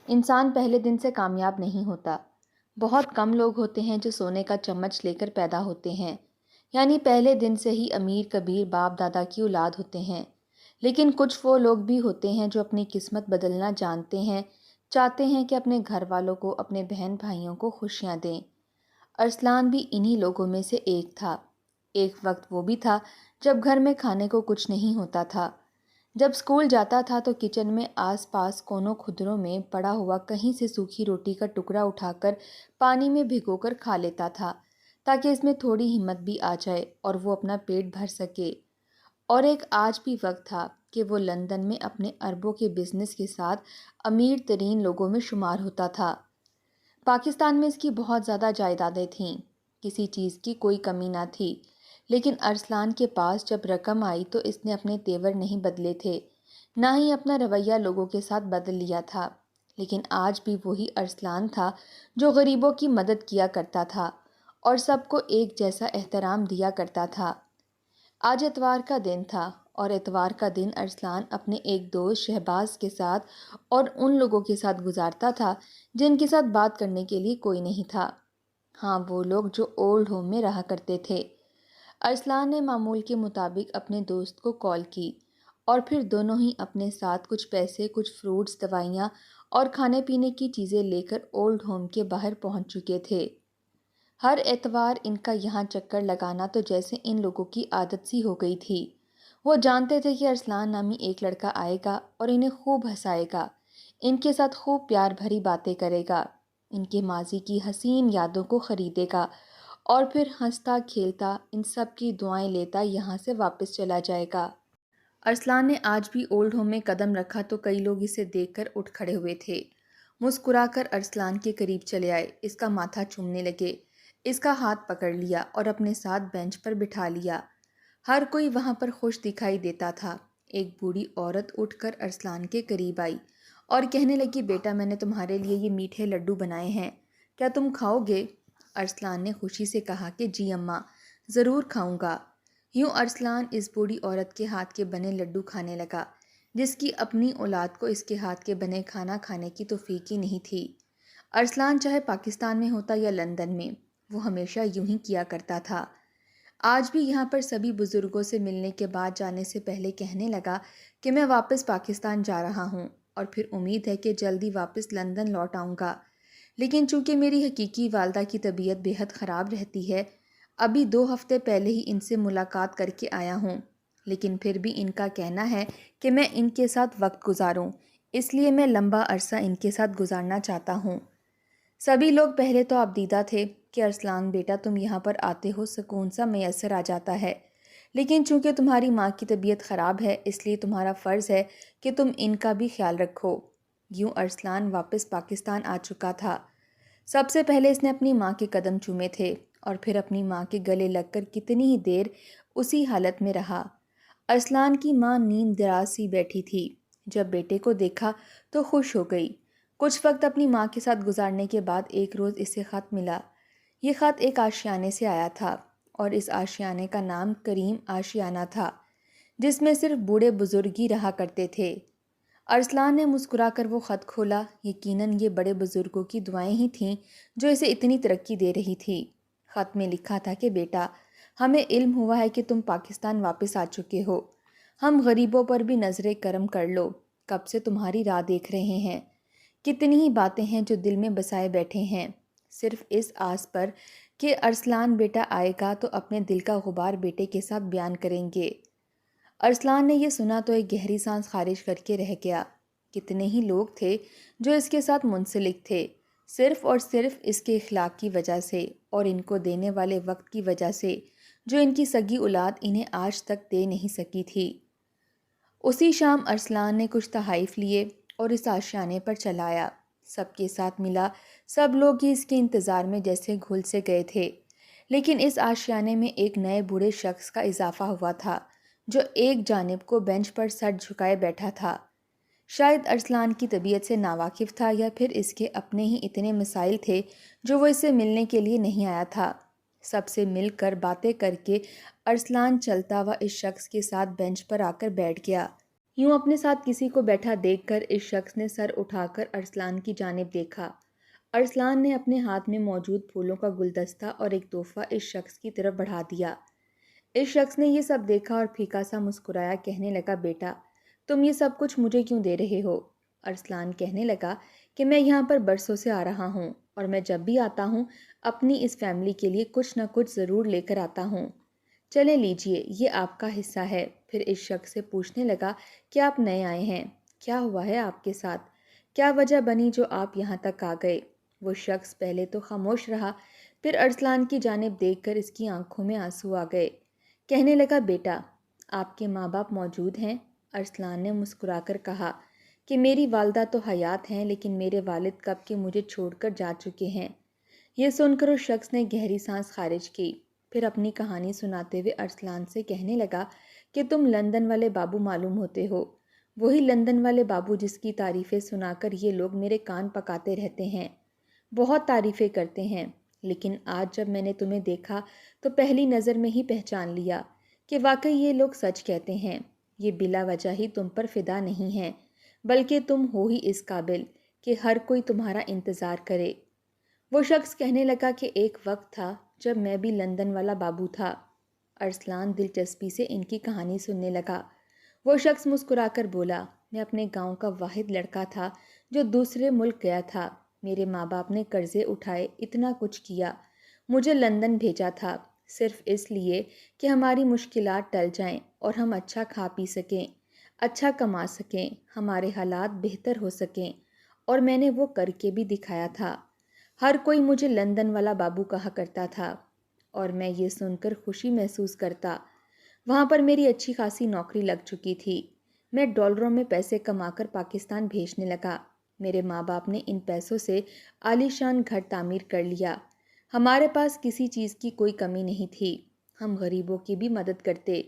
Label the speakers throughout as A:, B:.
A: انسان پہلے دن سے کامیاب نہیں ہوتا۔ بہت کم لوگ ہوتے ہیں جو سونے کا چمچ لے کر پیدا ہوتے ہیں، یعنی پہلے دن سے ہی امیر کبیر باپ دادا کی اولاد ہوتے ہیں۔ لیکن کچھ وہ لوگ بھی ہوتے ہیں جو اپنی قسمت بدلنا جانتے ہیں، چاہتے ہیں کہ اپنے گھر والوں کو، اپنے بہن بھائیوں کو خوشیاں دیں۔ ارسلان بھی انہی لوگوں میں سے ایک تھا۔ ایک وقت وہ بھی تھا جب گھر میں کھانے کو کچھ نہیں ہوتا تھا۔ جب اسکول جاتا تھا تو کچن میں آس پاس کونوں خدروں میں پڑا ہوا کہیں سے سوکھی روٹی کا ٹکڑا اٹھا کر پانی میں بھگو کر کھا لیتا تھا تاکہ اس میں تھوڑی ہمت بھی آ جائے اور وہ اپنا پیٹ بھر سکے۔ اور ایک آج بھی وقت تھا کہ وہ لندن میں اپنے اربوں کے بزنس کے ساتھ امیر ترین لوگوں میں شمار ہوتا تھا۔ پاکستان میں اس کی بہت زیادہ جائیدادیں تھیں، کسی چیز کی کوئی کمی نہ تھی، لیکن ارسلان کے پاس جب رقم آئی تو اس نے اپنے تیور نہیں بدلے تھے، نہ ہی اپنا رویہ لوگوں کے ساتھ بدل لیا تھا۔ لیکن آج بھی وہی ارسلان تھا جو غریبوں کی مدد کیا کرتا تھا اور سب کو ایک جیسا احترام دیا کرتا تھا۔ آج اتوار کا دن تھا اور اتوار کا دن ارسلان اپنے ایک دوست شہباز کے ساتھ اور ان لوگوں کے ساتھ گزارتا تھا جن کے ساتھ بات کرنے کے لیے کوئی نہیں تھا۔ ہاں، وہ لوگ جو اولڈ ہوم میں رہا کرتے تھے۔ ارسلان نے معمول کے مطابق اپنے دوست کو کال کی اور پھر دونوں ہی اپنے ساتھ کچھ پیسے، کچھ فروٹس، دوائیاں اور کھانے پینے کی چیزیں لے کر اولڈ ہوم کے باہر پہنچ چکے تھے۔ ہر اتوار ان کا یہاں چکر لگانا تو جیسے ان لوگوں کی عادت سی ہو گئی تھی۔ وہ جانتے تھے کہ ارسلان نامی ایک لڑکا آئے گا اور انہیں خوب ہنسائے گا، ان کے ساتھ خوب پیار بھری باتیں کرے گا، ان کے ماضی کی حسین یادوں کو خریدے گا اور پھر ہنستا کھیلتا ان سب کی دعائیں لیتا یہاں سے واپس چلا جائے گا۔ ارسلان نے آج بھی اولڈ ہوم میں قدم رکھا تو کئی لوگ اسے دیکھ کر اٹھ کھڑے ہوئے تھے، مسکرا کر ارسلان کے قریب چلے آئے، اس کا ماتھا چومنے لگے، اس کا ہاتھ پکڑ لیا اور اپنے ساتھ بینچ پر بٹھا لیا۔ ہر کوئی وہاں پر خوش دکھائی دیتا تھا۔ ایک بوڑھی عورت اٹھ کر ارسلان کے قریب آئی اور کہنے لگی، بیٹا میں نے تمہارے لیے یہ میٹھے لڈو بنائے ہیں، کیا تم کھاؤ گے؟ ارسلان نے خوشی سے کہا کہ جی اماں، ضرور کھاؤں گا۔ یوں ارسلان اس بوڑھی عورت کے ہاتھ کے بنے لڈو کھانے لگا، جس کی اپنی اولاد کو اس کے ہاتھ کے بنے کھانا کھانے کی توفیق ہی نہیں تھی۔ ارسلان چاہے پاکستان میں ہوتا یا لندن میں، وہ ہمیشہ یوں ہی کیا کرتا تھا۔ آج بھی یہاں پر سبھی بزرگوں سے ملنے کے بعد جانے سے پہلے کہنے لگا کہ میں واپس پاکستان جا رہا ہوں اور پھر امید ہے کہ جلدی واپس لندن لوٹ آؤں گا، لیکن چونکہ میری حقیقی والدہ کی طبیعت بے حد خراب رہتی ہے، ابھی 2 ہفتے پہلے ہی ان سے ملاقات کر کے آیا ہوں، لیکن پھر بھی ان کا کہنا ہے کہ میں ان کے ساتھ وقت گزاروں، اس لیے میں لمبا عرصہ ان کے ساتھ گزارنا چاہتا ہوں۔ سبھی لوگ پہلے تو آبدیدہ تھے کہ ارسلان بیٹا تم یہاں پر آتے ہو سکون سا میسر آ جاتا ہے، لیکن چونکہ تمہاری ماں کی طبیعت خراب ہے اس لیے تمہارا فرض ہے کہ تم ان کا بھی خیال رکھو۔ یوں ارسلان واپس پاکستان آ چکا تھا۔ سب سے پہلے اس نے اپنی ماں کے قدم چومے تھے اور پھر اپنی ماں کے گلے لگ کر کتنی ہی دیر اسی حالت میں رہا۔ ارسلان کی ماں نیم دراز سی بیٹھی تھی، جب بیٹے کو دیکھا تو خوش ہو گئی۔ کچھ وقت اپنی ماں کے ساتھ گزارنے کے بعد ایک روز اسے خط ملا۔ یہ خط ایک آشیانے سے آیا تھا اور اس آشیانے کا نام کریم آشیانہ تھا، جس میں صرف بوڑھے بزرگ ہی رہا کرتے تھے۔ ارسلان نے مسکرا کر وہ خط کھولا، یقیناً یہ بڑے بزرگوں کی دعائیں ہی تھیں جو اسے اتنی ترقی دے رہی تھی۔ خط میں لکھا تھا کہ بیٹا، ہمیں علم ہوا ہے کہ تم پاکستان واپس آ چکے ہو، ہم غریبوں پر بھی نظر کرم کر لو، کب سے تمہاری راہ دیکھ رہے ہیں۔ کتنی ہی باتیں ہیں جو دل میں بسائے بیٹھے ہیں، صرف اس آس پر کہ ارسلان بیٹا آئے گا تو اپنے دل کا غبار بیٹے کے ساتھ بیان کریں گے۔ ارسلان نے یہ سنا تو ایک گہری سانس خارج کر کے رہ گیا۔ کتنے ہی لوگ تھے جو اس کے ساتھ منسلک تھے، صرف اور صرف اس کے اخلاق کی وجہ سے اور ان کو دینے والے وقت کی وجہ سے جو ان کی سگی اولاد انہیں آج تک دے نہیں سکی تھی۔ اسی شام ارسلان نے کچھ تحائف لیے اور اس آشیانے پر چلایا۔ سب کے ساتھ ملا، سب لوگ ہی اس کے انتظار میں جیسے گھل سے گئے تھے، لیکن اس آشیانے میں ایک نئے بوڑھے شخص کا اضافہ ہوا تھا جو ایک جانب کو بینچ پر سر جھکائے بیٹھا تھا۔ شاید ارسلان کی طبیعت سے ناواقف تھا یا پھر اس کے اپنے ہی اتنے مسائل تھے جو وہ اس سے ملنے کے لیے نہیں آیا تھا۔ سب سے مل کر باتیں کر کے ارسلان چلتا ہوا اس شخص کے ساتھ بینچ پر آ کر بیٹھ گیا۔ یوں اپنے ساتھ کسی کو بیٹھا دیکھ کر اس شخص نے سر اٹھا کر ارسلان کی جانب دیکھا۔ ارسلان نے اپنے ہاتھ میں موجود پھولوں کا گلدستہ اور ایک تحفہ اس شخص کی طرف بڑھا دیا۔ اس شخص نے یہ سب دیکھا اور پھیکا سا مسکرایا، کہنے لگا، بیٹا تم یہ سب کچھ مجھے کیوں دے رہے ہو؟ ارسلان کہنے لگا کہ میں یہاں پر برسوں سے آ رہا ہوں اور میں جب بھی آتا ہوں اپنی اس فیملی کے لیے کچھ نہ کچھ ضرور لے کر آتا ہوں۔ چلے لیجئے، یہ آپ کا حصہ ہے۔ پھر اس شخص سے پوچھنے لگا کہ آپ نئے آئے ہیں، کیا ہوا ہے آپ کے ساتھ؟ کیا وجہ بنی جو آپ یہاں تک آ گئے؟ وہ شخص پہلے تو خاموش رہا، پھر ارسلان کی جانب دیکھ کر اس کی آنکھوں میں آنسو آ گئے۔ کہنے لگا، بیٹا آپ کے ماں باپ موجود ہیں؟ ارسلان نے مسکرا کر کہا کہ میری والدہ تو حیات ہیں، لیکن میرے والد کب کے مجھے چھوڑ کر جا چکے ہیں۔ یہ سن کر اس شخص نے گہری سانس خارج کی، پھر اپنی کہانی سناتے ہوئے ارسلان سے کہنے لگا کہ تم لندن والے بابو معلوم ہوتے ہو، وہی لندن والے بابو جس کی تعریفیں سنا کر یہ لوگ میرے کان پکاتے رہتے ہیں، بہت تعریفیں کرتے ہیں، لیکن آج جب میں نے تمہیں دیکھا تو پہلی نظر میں ہی پہچان لیا کہ واقعی یہ لوگ سچ کہتے ہیں، یہ بلا وجہ ہی تم پر فدا نہیں ہیں، بلکہ تم ہو ہی اس قابل کہ ہر کوئی تمہارا انتظار کرے۔ وہ شخص کہنے لگا کہ ایک وقت تھا جب میں بھی لندن والا بابو تھا۔ ارسلان دلچسپی سے ان کی کہانی سننے لگا۔ وہ شخص مسکرا کر بولا، میں اپنے گاؤں کا واحد لڑکا تھا جو دوسرے ملک گیا تھا۔ میرے ماں باپ نے قرضے اٹھائے، اتنا کچھ کیا، مجھے لندن بھیجا تھا صرف اس لیے کہ ہماری مشکلات ٹل جائیں اور ہم اچھا کھا پی سکیں، اچھا کما سکیں، ہمارے حالات بہتر ہو سکیں، اور میں نے وہ کر کے بھی دکھایا تھا۔ ہر کوئی مجھے لندن والا بابو کہا کرتا تھا اور میں یہ سن کر خوشی محسوس کرتا۔ وہاں پر میری اچھی خاصی نوکری لگ چکی تھی، میں ڈالروں میں پیسے کما کر پاکستان بھیجنے لگا۔ میرے ماں باپ نے ان پیسوں سے عالی شان گھر تعمیر کر لیا۔ ہمارے پاس کسی چیز کی کوئی کمی نہیں تھی، ہم غریبوں کی بھی مدد کرتے۔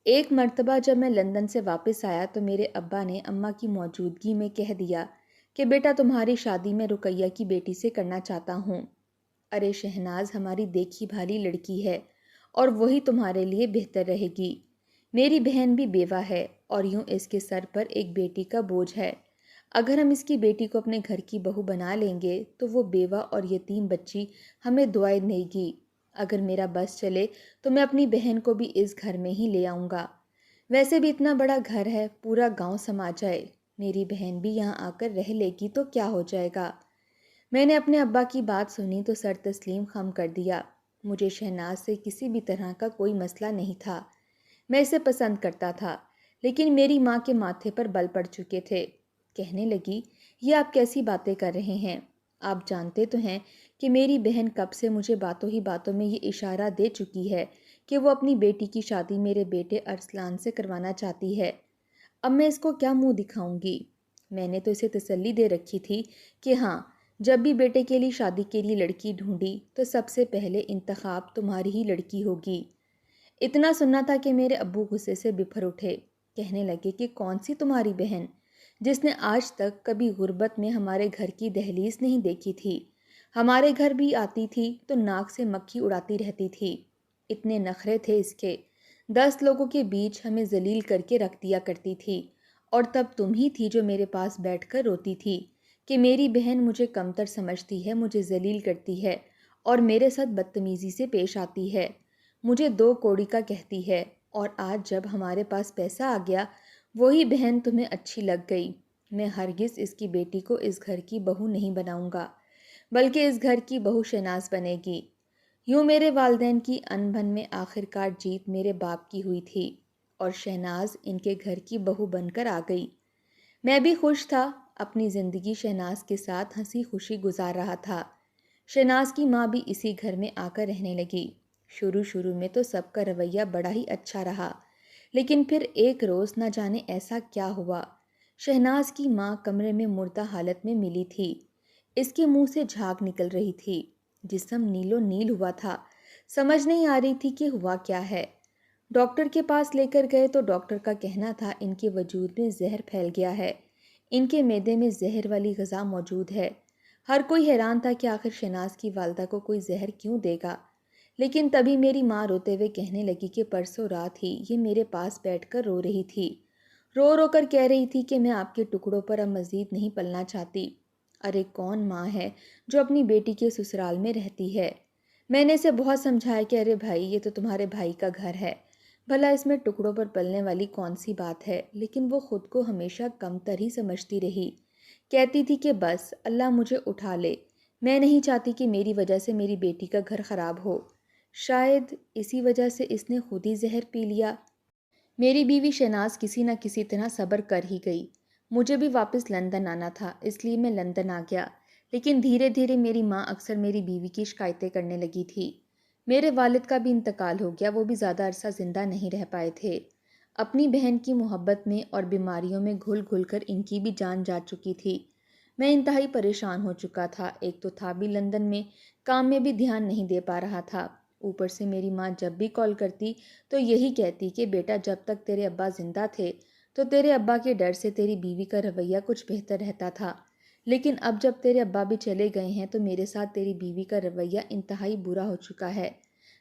A: ایک مرتبہ جب میں لندن سے واپس آیا تو میرے ابا نے اماں کی موجودگی میں کہہ دیا کہ بیٹا تمہاری شادی میں رقیہ کی بیٹی سے کرنا چاہتا ہوں۔ ارے شہناز ہماری دیکھی بھالی لڑکی ہے اور وہی تمہارے لیے بہتر رہے گی۔ میری بہن بھی بیوہ ہے اور یوں اس کے سر پر ایک بیٹی کا بوجھ ہے۔ اگر ہم اس کی بیٹی کو اپنے گھر کی بہو بنا لیں گے تو وہ بیوہ اور یتیم بچی ہمیں دعائیں دے گی۔ اگر میرا بس چلے تو میں اپنی بہن کو بھی اس گھر میں ہی لے آؤں گا۔ ویسے بھی اتنا بڑا گھر ہے، پورا گاؤں سما جائے، میری بہن بھی یہاں آ کر رہ لے گی تو کیا ہو جائے گا۔ میں نے اپنے ابا کی بات سنی تو سر تسلیم خم کر دیا۔ مجھے شہناز سے کسی بھی طرح کا کوئی مسئلہ نہیں تھا، میں اسے پسند کرتا تھا، لیکن میری ماں کے ماتھے پر بل پڑ چکے تھے۔ کہنے لگی، یہ آپ کیسی باتیں کر رہے ہیں؟ آپ جانتے تو ہیں کہ میری بہن کب سے مجھے باتوں ہی باتوں میں یہ اشارہ دے چکی ہے کہ وہ اپنی بیٹی کی شادی میرے بیٹے ارسلان سے کروانا چاہتی ہے۔ اب میں اس کو کیا منہ دکھاؤں گی؟ میں نے تو اسے تسلی دے رکھی تھی کہ ہاں، جب بھی بیٹے کے لیے شادی کے لیے لڑکی ڈھونڈی تو سب سے پہلے انتخاب تمہاری ہی لڑکی ہوگی۔ اتنا سننا تھا کہ میرے ابو غصے سے بپھر اٹھے، کہنے لگے کہ کون سی تمہاری بہن جس نے آج تک کبھی غربت میں ہمارے گھر کی دہلیز نہیں دیکھی تھی؟ ہمارے گھر بھی آتی تھی تو ناک سے مکھی اڑاتی رہتی تھی، اتنے نخرے تھے اس کے، 10 لوگوں کے بیچ ہمیں ذلیل کر کے رکھ دیا کرتی تھی، اور تب تم ہی تھی جو میرے پاس بیٹھ کر روتی تھی کہ میری بہن مجھے کمتر سمجھتی ہے، مجھے ذلیل کرتی ہے اور میرے ساتھ بدتمیزی سے پیش آتی ہے، مجھے 2 کوڑی کا کہتی ہے، اور آج جب ہمارے پاس پیسہ آ گیا وہی بہن تمہیں اچھی لگ گئی۔ میں ہرگز اس کی بیٹی کو اس گھر کی بہو نہیں بناؤں گا، بلکہ اس گھر کی بہو شہناز بنے گی۔ یوں میرے والدین کی ان بن میں آخر کار جیت میرے باپ کی ہوئی تھی اور شہناز ان کے گھر کی بہو بن کر آ گئی۔ میں بھی خوش تھا، اپنی زندگی شہناز کے ساتھ ہنسی خوشی گزار رہا تھا۔ شہناز کی ماں بھی اسی گھر میں آ کر رہنے لگی۔ شروع میں تو سب کا رویہ بڑا ہی اچھا رہا، لیکن پھر ایک روز نہ جانے ایسا کیا ہوا، شہناز کی ماں کمرے میں مردہ حالت میں ملی تھی، اس کے منہ سے جھاگ نکل رہی تھی، جسم نیلو نیل ہوا تھا، سمجھ نہیں آ رہی تھی کہ ہوا کیا ہے۔ ڈاکٹر کے پاس لے کر گئے تو ڈاکٹر کا کہنا تھا ان کے وجود میں زہر پھیل گیا ہے، ان کے معدے میں زہر والی غذا موجود ہے۔ ہر کوئی حیران تھا کہ آخر شہناز کی والدہ کو کوئی زہر کیوں دے گا، لیکن تبھی میری ماں روتے ہوئے کہنے لگی کہ پرسوں رات ہی یہ میرے پاس بیٹھ کر رو رہی تھی، رو رو کر کہہ رہی تھی کہ میں آپ کے ٹکڑوں پر اب مزید نہیں پلنا چاہتی۔ ارے کون ماں ہے جو اپنی بیٹی کے سسرال میں رہتی ہے؟ میں نے اسے بہت سمجھایا کہ ارے بھائی، یہ تو تمہارے بھائی کا گھر ہے، بھلا اس میں ٹکڑوں پر پلنے والی کون سی بات ہے؟ لیکن وہ خود کو ہمیشہ کم تر ہی سمجھتی رہی۔ کہتی تھی کہ بس اللہ مجھے اٹھا لے، میں نہیں چاہتی کہ میری وجہ سے میری بیٹی کا گھر خراب ہو۔ شاید اسی وجہ سے اس نے خود ہی زہر پی لیا۔ میری بیوی شہناز کسی نہ کسی طرح صبر کر ہی گئی۔ مجھے بھی واپس لندن آنا تھا، اس لیے میں لندن آ گیا، لیکن دھیرے دھیرے میری ماں اکثر میری بیوی کی شکایتیں کرنے لگی تھی۔ میرے والد کا بھی انتقال ہو گیا، وہ بھی زیادہ عرصہ زندہ نہیں رہ پائے تھے۔ اپنی بہن کی محبت میں اور بیماریوں میں گھل گھل کر ان کی بھی جان جا چکی تھی۔ میں انتہائی پریشان ہو چکا تھا، ایک تو تھا بھی لندن میں، کام میں بھی دھیان نہیں دے پا رہا تھا۔ اوپر سے میری ماں جب بھی کال کرتی تو یہی کہتی کہ بیٹا، جب تک تیرے ابا زندہ تھے تو تیرے ابا کے ڈر سے تیری بیوی کا رویہ کچھ بہتر رہتا تھا، لیکن اب جب تیرے ابا بھی چلے گئے ہیں تو میرے ساتھ تیری بیوی کا رویہ انتہائی برا ہو چکا ہے۔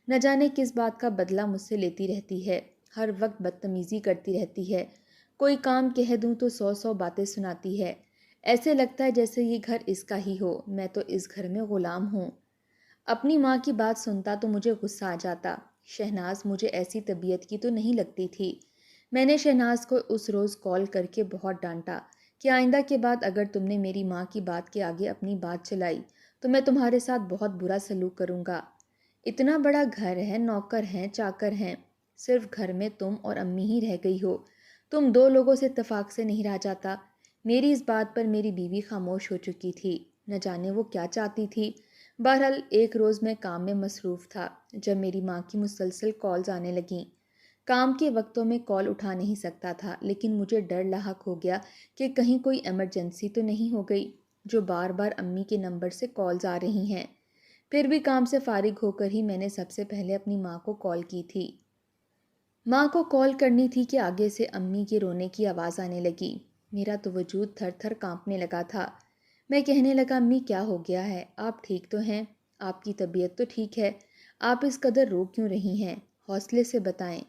A: نہ جانے کس بات کا بدلہ مجھ سے لیتی رہتی ہے، ہر وقت بدتمیزی کرتی رہتی ہے، کوئی کام کہہ دوں تو 100 باتیں سناتی ہے۔ ایسے لگتا ہے جیسے یہ گھر اس کا ہی ہو، میں تو اس گھر میں غلام ہوں۔ اپنی ماں کی بات سنتا تو مجھے غصہ آ جاتا۔ شہناز مجھے ایسی طبیعت کی تو نہیں لگتی تھی۔ میں نے شہناز کو اس روز کال کر کے بہت ڈانٹا کہ آئندہ کے بعد اگر تم نے میری ماں کی بات کے آگے اپنی بات چلائی تو میں تمہارے ساتھ بہت برا سلوک کروں گا۔ اتنا بڑا گھر ہے، نوکر ہیں، چاکر ہیں، صرف گھر میں تم اور امی ہی رہ گئی ہو، تم دو لوگوں سے اتفاق سے نہیں رہ جاتا۔ میری اس بات پر میری بیوی خاموش ہو چکی تھی، نہ جانے وہ کیا چاہتی تھی۔ بہرحال ایک روز میں کام میں مصروف تھا جب میری ماں کی مسلسل کالز آنے لگیں۔ کام کے وقتوں میں کال اٹھا نہیں سکتا تھا، لیکن مجھے ڈر لاحق ہو گیا کہ کہیں کوئی ایمرجنسی تو نہیں ہو گئی جو بار بار امی کے نمبر سے کالز آ رہی ہیں۔ پھر بھی کام سے فارغ ہو کر ہی میں نے سب سے پہلے اپنی ماں کو کال کی تھی۔ ماں کو کال کرنی تھی کہ آگے سے امی کے رونے کی آواز آنے لگی۔ میرا تو وجود تھر تھر کانپنے لگا تھا۔ میں کہنے لگا، امی کیا ہو گیا ہے؟ آپ ٹھیک تو ہیں؟ آپ کی طبیعت تو ٹھیک ہے، آپ اس قدر رو کیوں رہی ہیں؟ حوصلے سے بتائیں۔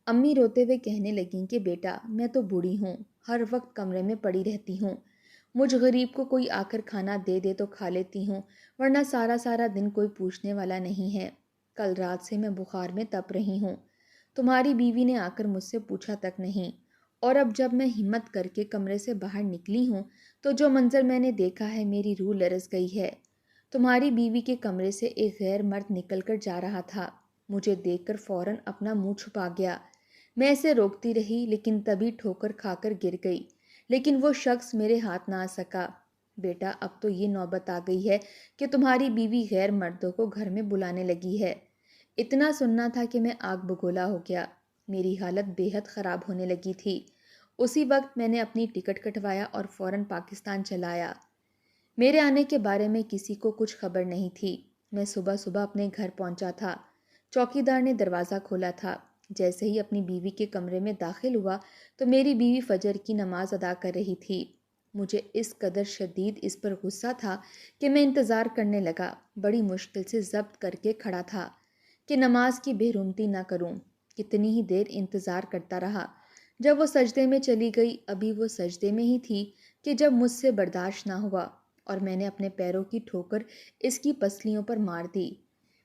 A: امی روتے ہوئے کہنے لگیں کہ بیٹا، میں تو بوڑھی ہوں، ہر وقت کمرے میں پڑی رہتی ہوں، مجھ غریب کو کوئی آ کر کھانا دے دے تو کھا لیتی ہوں، ورنہ سارا سارا دن کوئی پوچھنے والا نہیں ہے۔ کل رات سے میں بخار میں تپ رہی ہوں، تمہاری بیوی نے آ کر مجھ سے پوچھا تک نہیں، اور اب جب میں ہمت کر کے کمرے سے باہر نکلی ہوں تو جو منظر میں نے دیکھا ہے، میری روح لرز گئی ہے۔ تمہاری بیوی کے کمرے سے ایک غیر مرد نکل کر جا رہا تھا، مجھے دیکھ کر فوراً اپنا منہ چھپا گیا۔ میں اسے روکتی رہی لیکن تبھی ٹھوکر کھا کر گر گئی، لیکن وہ شخص میرے ہاتھ نہ آ سکا۔ بیٹا، اب تو یہ نوبت آ گئی ہے کہ تمہاری بیوی غیر مردوں کو گھر میں بلانے لگی ہے۔ اتنا سننا تھا کہ میں آگ بگولا ہو گیا، میری حالت بے حد خراب ہونے لگی تھی۔ اسی وقت میں نے اپنی ٹکٹ کٹوایا اور فوراً پاکستان چلا آیا۔ میرے آنے کے بارے میں کسی کو کچھ خبر نہیں تھی۔ میں صبح صبح اپنے گھر پہنچا تھا، چوکیدار نے دروازہ کھولا تھا۔ جیسے ہی اپنی بیوی کے کمرے میں داخل ہوا تو میری بیوی فجر کی نماز ادا کر رہی تھی۔ مجھے اس قدر شدید اس پر غصہ تھا کہ میں انتظار کرنے لگا، بڑی مشکل سے ضبط کر کے کھڑا تھا کہ نماز کی بے رحمتی نہ کروں۔ کتنی ہی دیر انتظار کرتا رہا۔ جب وہ سجدے میں چلی گئی، ابھی وہ سجدے میں ہی تھی کہ جب مجھ سے برداشت نہ ہوا اور میں نے اپنے پیروں کی ٹھوکر اس کی پسلیوں پر مار دی۔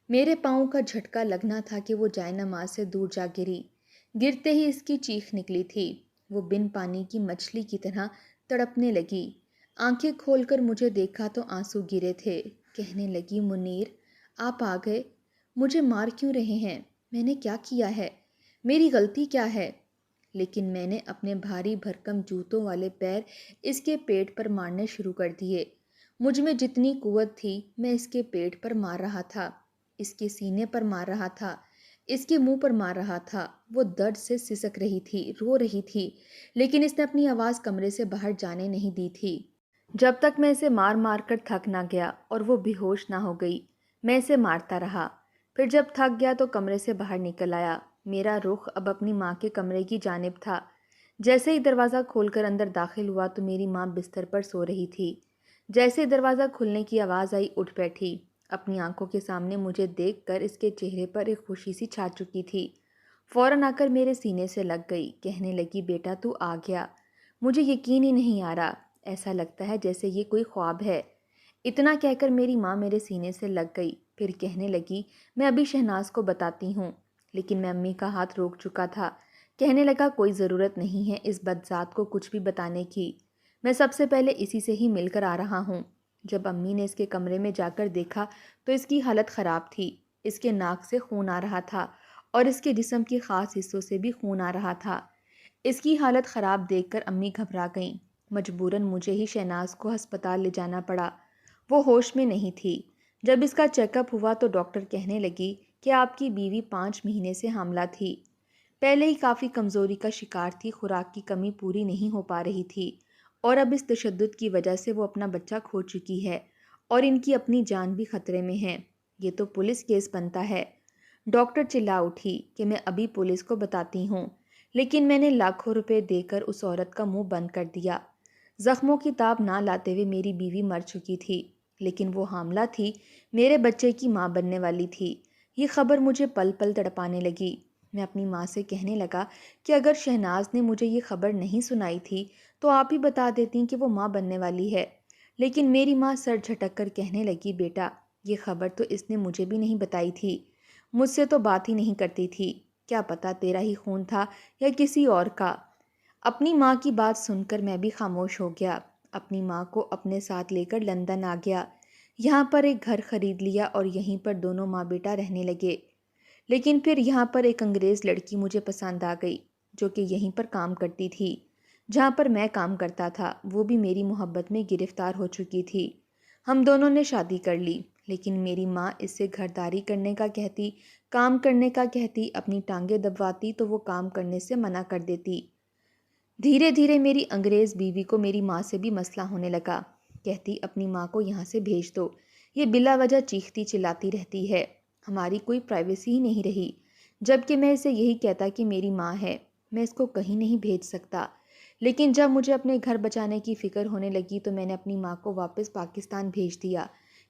A: میرے پاؤں کا جھٹکا لگنا تھا کہ وہ جائے نماز سے دور جا گری۔ گرتے ہی اس کی چیخ نکلی تھی، وہ بن پانی کی مچھلی کی طرح تڑپنے لگی۔ آنکھیں کھول کر مجھے دیکھا تو آنسو گرے تھے۔ کہنے لگی، منیر آپ آ گئے، مجھے مار کیوں رہے ہیں؟ میں نے کیا کیا ہے؟ میری غلطی کیا ہے؟ لیکن میں نے اپنے بھاری بھرکم جوتوں والے پیر اس کے پیٹ پر مارنے شروع کر دیے۔ مجھ میں جتنی قوت تھی میں اس کے پیٹ پر مار رہا تھا، اس کے سینے پر مار رہا تھا، اس کے منہ پر مار رہا تھا۔ وہ درد سے سسک رہی تھی، رو رہی تھی، لیکن اس نے اپنی آواز کمرے سے باہر جانے نہیں دی تھی جب تک میں اسے مار مار کر تھک نہ گیا اور وہ بے ہوش نہ ہو گئی۔ میں اسے مارتا رہا، پھر جب تھک گیا تو کمرے سے باہر نکل آیا۔ میرا رخ اب اپنی ماں کے کمرے کی جانب تھا۔ جیسے ہی دروازہ کھول کر اندر داخل ہوا تو میری ماں بستر پر سو رہی تھی۔ جیسے ہی دروازہ کھلنے کی آواز آئی، اٹھ بیٹھی۔ اپنی آنکھوں کے سامنے مجھے دیکھ کر اس کے چہرے پر ایک خوشی سی چھا چکی تھی۔ فوراً آ کر میرے سینے سے لگ گئی، کہنے لگی بیٹا تو آ گیا، مجھے یقین ہی نہیں آ رہا، ایسا لگتا ہے جیسے یہ کوئی خواب ہے۔ اتنا کہہ کر میری ماں میرے سینے سے لگ گئی، پھر کہنے لگی میں ابھی شہناز کو بتاتی ہوں، لیکن میں امی کا ہاتھ روک چکا تھا۔ کہنے لگا کوئی ضرورت نہیں ہے اس بدذات کو کچھ بھی بتانے کی، میں سب سے پہلے اسی سے ہی مل کر آ رہا ہوں۔ جب امی نے اس کے کمرے میں جا کر دیکھا تو اس کی حالت خراب تھی، اس کے ناک سے خون آ رہا تھا اور اس کے جسم کے خاص حصوں سے بھی خون آ رہا تھا۔ اس کی حالت خراب دیکھ کر امی گھبرا گئیں، مجبوراً مجھے ہی شہناز کو ہسپتال لے جانا پڑا۔ وہ ہوش میں نہیں تھی۔ جب اس کا چیک اپ ہوا تو ڈاکٹر کہنے لگی کہ آپ کی بیوی 5 مہینے سے حاملہ تھی، پہلے ہی کافی کمزوری کا شکار تھی، خوراک کی کمی پوری نہیں ہو پا رہی تھی اور اب اس تشدد کی وجہ سے وہ اپنا بچہ کھو چکی ہے اور ان کی اپنی جان بھی خطرے میں ہے، یہ تو پولیس کیس بنتا ہے۔ ڈاکٹر چلا اٹھی کہ میں ابھی پولیس کو بتاتی ہوں، لیکن میں نے لاکھوں روپے دے کر اس عورت کا منہ بند کر دیا۔ زخموں کی تاب نہ لاتے ہوئے میری بیوی مر چکی تھی، لیکن وہ حاملہ تھی، میرے بچے کی ماں بننے والی تھی۔ یہ خبر مجھے پل پل تڑپانے لگی۔ میں اپنی ماں سے کہنے لگا کہ اگر شہناز نے مجھے یہ خبر نہیں سنائی تھی تو آپ ہی بتا دیتی کہ وہ ماں بننے والی ہے، لیکن میری ماں سر جھٹک کر کہنے لگی بیٹا یہ خبر تو اس نے مجھے بھی نہیں بتائی تھی، مجھ سے تو بات ہی نہیں کرتی تھی، کیا پتا تیرا ہی خون تھا یا کسی اور کا۔ اپنی ماں کی بات سن کر میں بھی خاموش ہو گیا، اپنی ماں کو اپنے ساتھ لے کر لندن آ گیا، یہاں پر ایک گھر خرید لیا اور یہیں پر دونوں ماں بیٹا رہنے لگے۔ لیکن پھر یہاں پر ایک انگریز لڑکی مجھے پسند آ گئی جو کہ یہیں پر کام کرتی تھی جہاں پر میں کام کرتا تھا، وہ بھی میری محبت میں گرفتار ہو چکی تھی۔ ہم دونوں نے شادی کر لی، لیکن میری ماں اس سے گھرداری کرنے کا کہتی، کام کرنے کا کہتی، اپنی ٹانگیں دبواتی تو وہ کام کرنے سے منع کر دیتی۔ دھیرے دھیرے میری انگریز بیوی کو میری ماں سے بھی مسئلہ ہونے لگا، کہتی اپنی ماں کو یہاں سے بھیج دو، یہ بلا وجہ چیختی چلاتی رہتی ہے، ہماری کوئی پرائیویسی ہی نہیں رہی، جبکہ میں اسے یہی کہتا کہ میری ماں ہے، میں اس کو کہیں نہیں بھیج سکتا۔ لیکن جب مجھے اپنے گھر بچانے کی فکر ہونے لگی تو میں نے اپنی ماں کو واپس پاکستان بھیج دیا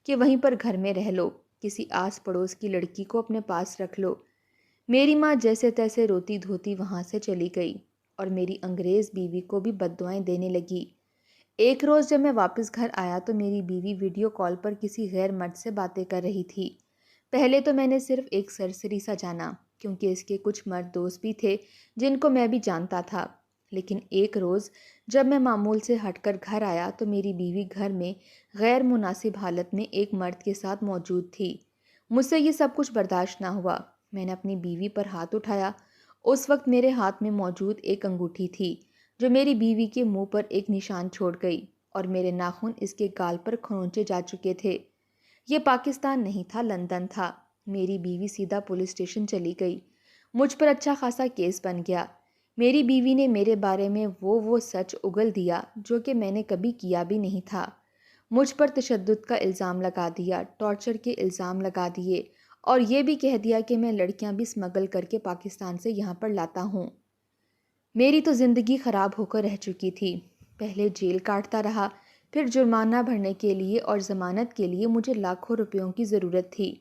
A: کہ وہیں پر گھر میں رہ لو، کسی آس پڑوس کی لڑکی کو اپنے پاس رکھ لو۔ میری ماں جیسے تیسے روتی دھوتی وہاں سے چلی گئی اور میری انگریز بیوی کو بھی بددعائیں دینے لگی۔ ایک روز جب میں واپس گھر آیا تو میری بیوی ویڈیو کال پر کسی غیر مرد سے باتیں کر رہی تھی۔ پہلے تو میں نے صرف ایک سرسری سا جانا، کیونکہ اس کے کچھ مرد دوست بھی تھے جن کو میں بھی جانتا تھا، لیکن ایک روز جب میں معمول سے ہٹ کر گھر آیا تو میری بیوی گھر میں غیر مناسب حالت میں ایک مرد کے ساتھ موجود تھی۔ مجھ سے یہ سب کچھ برداشت نہ ہوا، میں نے اپنی بیوی پر ہاتھ اٹھایا۔ اس وقت میرے ہاتھ میں موجود ایک انگوٹھی تھی جو میری بیوی کے منہ پر ایک نشان چھوڑ گئی اور میرے ناخن اس کے گال پر کھرونچے جا چکے تھے۔ یہ پاکستان نہیں تھا، لندن تھا۔ میری بیوی سیدھا پولیس اسٹیشن چلی گئی، مجھ پر اچھا خاصا کیس بن گیا۔ میری بیوی نے میرے بارے میں وہ سچ اگل دیا جو کہ میں نے کبھی کیا بھی نہیں تھا۔ مجھ پر تشدد کا الزام لگا دیا، ٹارچر کے الزام لگا دیے اور یہ بھی کہہ دیا کہ میں لڑکیاں بھی اسمگل کر کے پاکستان سے یہاں پر لاتا ہوں۔ میری تو زندگی خراب ہو کر رہ چکی تھی، پہلے جیل کاٹتا رہا، پھر جرمانہ بھرنے کے لیے اور ضمانت کے لیے مجھے لاکھوں روپیوں کی ضرورت تھی۔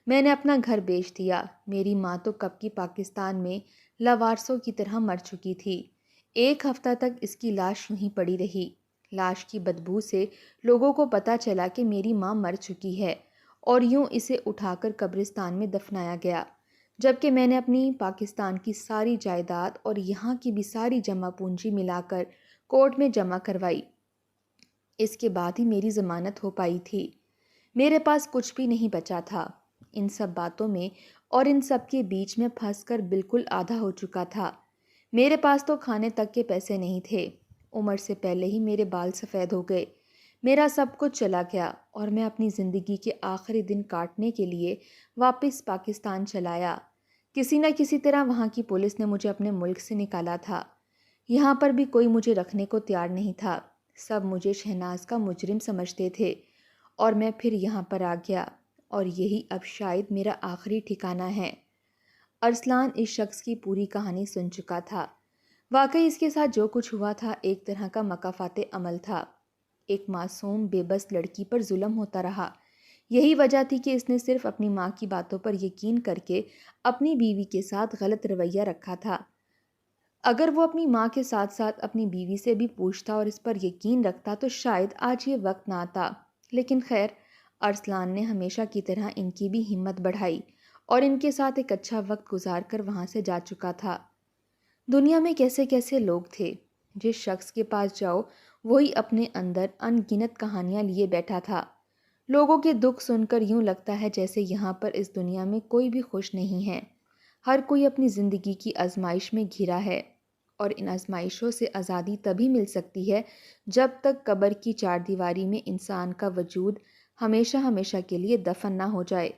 A: میں نے اپنا گھر بیچ دیا، میری ماں تو کب کی پاکستان میں لاوارثوں کی طرح مر چکی تھی۔ ایک ہفتہ تک اس کی لاش یوں ہی پڑی رہی۔ لاش کی بدبو سے لوگوں کو پتہ چلا کہ میری ماں مر چکی ہے اور یوں اسے اٹھا کر قبرستان میں دفنایا گیا، جبکہ میں نے اپنی پاکستان کی ساری جائیداد اور یہاں کی بھی ساری جمع پونجی ملا کر کورٹ میں جمع کروائی۔ اس کے بعد ہی میری ضمانت ہو پائی تھی۔ میرے پاس کچھ بھی نہیں بچا تھا۔ ان سب باتوں میں اور ان سب کے بیچ میں پھنس کر بالکل آدھا ہو چکا تھا۔ میرے پاس تو کھانے تک کے پیسے نہیں تھے، عمر سے پہلے ہی میرے بال سفید ہو گئے، میرا سب کچھ چلا گیا اور میں اپنی زندگی کے آخری دن کاٹنے کے لیے واپس پاکستان چلایا۔ کسی نہ کسی طرح وہاں کی پولیس نے مجھے اپنے ملک سے نکالا تھا، یہاں پر بھی کوئی مجھے رکھنے کو تیار نہیں تھا، سب مجھے شہناز کا مجرم سمجھتے تھے اور میں پھر یہاں پر آ گیا اور یہی اب شاید میرا آخری ٹھکانہ ہے۔ ارسلان اس شخص کی پوری کہانی سن چکا تھا۔ واقعی اس کے ساتھ جو کچھ ہوا تھا ایک طرح کا مکافات عمل تھا۔ ایک معصوم بے بس لڑکی پر ظلم ہوتا رہا، یہی وجہ تھی کہ اس نے صرف اپنی ماں کی باتوں پر یقین کر کے اپنی بیوی کے ساتھ غلط رویہ رکھا تھا۔ اگر وہ اپنی ماں کے ساتھ ساتھ اپنی بیوی سے بھی پوچھتا اور اس پر یقین رکھتا تو شاید آج یہ وقت نہ آتا۔ لیکن خیر، ارسلان نے ہمیشہ کی طرح ان کی بھی ہمت بڑھائی اور ان کے ساتھ ایک اچھا وقت گزار کر وہاں سے جا چکا تھا۔ دنیا میں کیسے کیسے لوگ تھے۔ جس شخص کے پاس جاؤ وہی اپنے اندر ان گنت کہانیاں لیے بیٹھا تھا۔ لوگوں کے دکھ سن کر یوں لگتا ہے جیسے یہاں پر اس دنیا میں کوئی بھی خوش نہیں ہے۔ ہر کوئی اپنی زندگی کی آزمائش میں گھرا ہے، اور ان آزمائشوں سے آزادی تبھی مل سکتی ہے جب تک قبر کی چار دیواری میں انسان کا وجود ہمیشہ ہمیشہ کے لیے دفن نہ ہو جائے۔